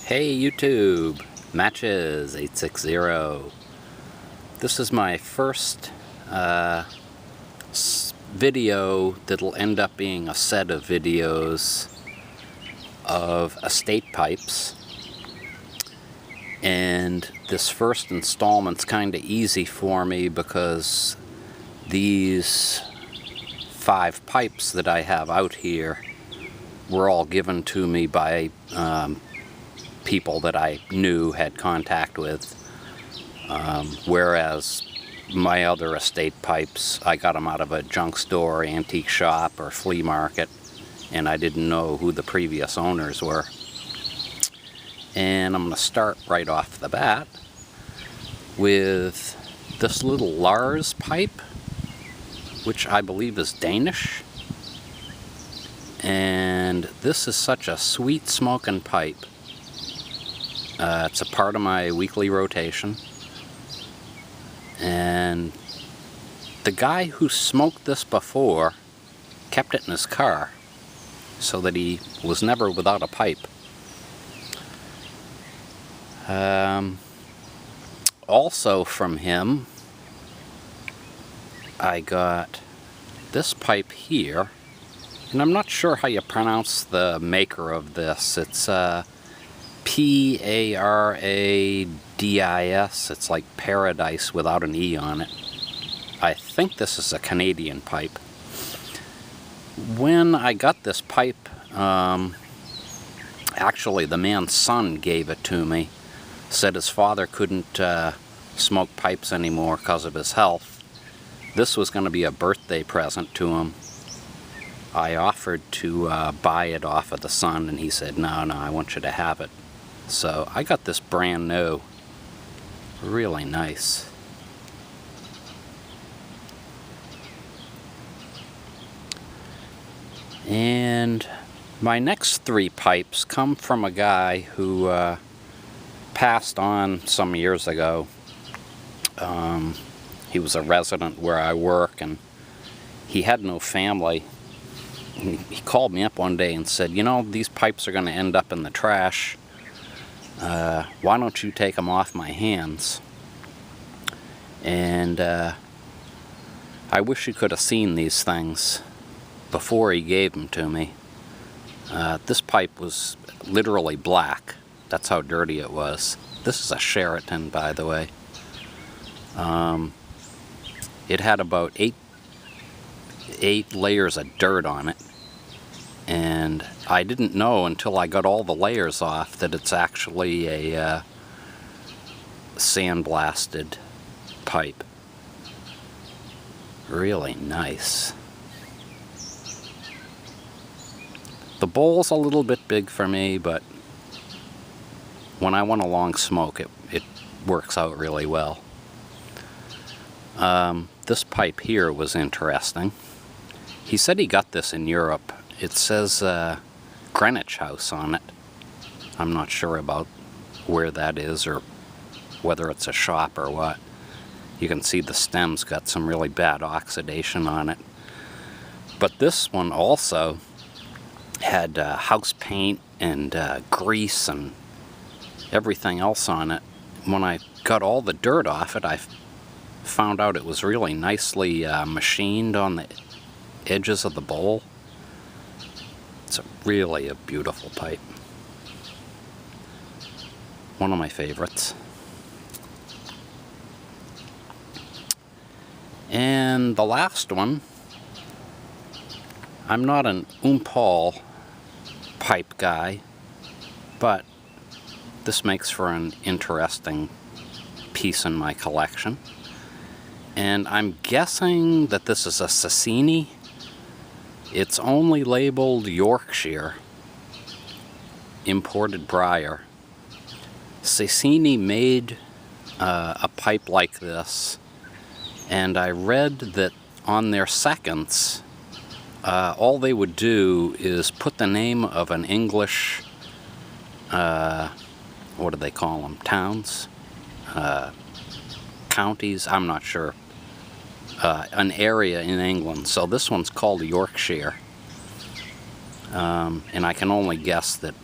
Hey YouTube, Matches860. This is my first video that'll end up being a set of videos of estate pipes. And this first installment's kind of easy for me because these 5 pipes that I have out here were all given to me by people that I knew, had contact with, whereas my other estate pipes, I got them out of a junk store, antique shop, or flea market, and I didn't know who the previous owners were. And I'm going to start right off the bat with this little Lars pipe, which I believe is Danish. And this is such a sweet smoking pipe. It's a part of my weekly rotation. And the guy who smoked this before kept it in his car so that he was never without a pipe. Also from him, I got this pipe here, and I'm not sure how you pronounce the maker of this. It's Paradis. It's like paradise without an E on it. I think this is a Canadian pipe. When I got this pipe, actually the man's son gave it to me. Said his father couldn't smoke pipes anymore because of his health. This was going to be a birthday present to him. I offered to buy it off of the son, and he said, no, I want you to have it. So I got this brand new. Really nice. And my next 3 pipes come from a guy who passed on some years ago. He was a resident where I work, and he had no family. He called me up one day and said, you know, these pipes are going to end up in the trash. Why don't you take them off my hands? And I wish you could have seen these things before he gave them to me. This pipe was literally black. That's how dirty it was. This is a Sheraton, by the way. It had about 8 layers of dirt on it. And I didn't know until I got all the layers off that it's actually a sandblasted pipe. Really nice. The bowl's a little bit big for me, but when I want a long smoke, it works out really well. This pipe here was interesting. He said he got this in Europe. It says Greenwich House on it. I'm not sure about where that is or whether it's a shop or what. You can see the stem's got some really bad oxidation on it. But this one also had house paint and grease and everything else on it. When I got all the dirt off it, I found out it was really nicely machined on the edges of the bowl. It's really a beautiful pipe. One of my favorites. And the last one, I'm not an Umpal pipe guy, but this makes for an interesting piece in my collection. And I'm guessing that this is a Sassini. It's only labeled Yorkshire, imported briar. Sassini made a pipe like this, and I read that on their seconds, all they would do is put the name of an English, what do they call them, towns? Counties, I'm not sure. An area in England. So this one's called Yorkshire. And I can only guess that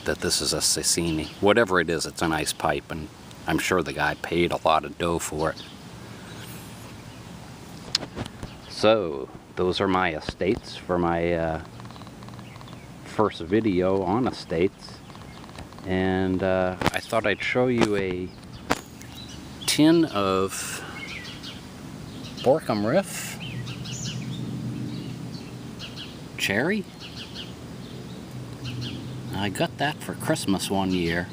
that this is a Cecchini. Whatever it is, it's a nice pipe, and I'm sure the guy paid a lot of dough for it. So, those are my estates for my first video on estates. And I thought I'd show you a tin of Borkum Riff cherry. I got that for Christmas one year.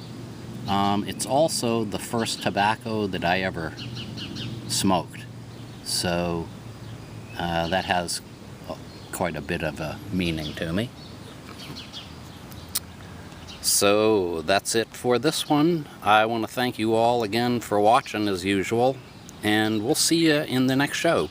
It's also the first tobacco that I ever smoked, so that has quite a bit of a meaning to me. So that's it for this one. I want to thank you all again for watching as usual, and we'll see you in the next show.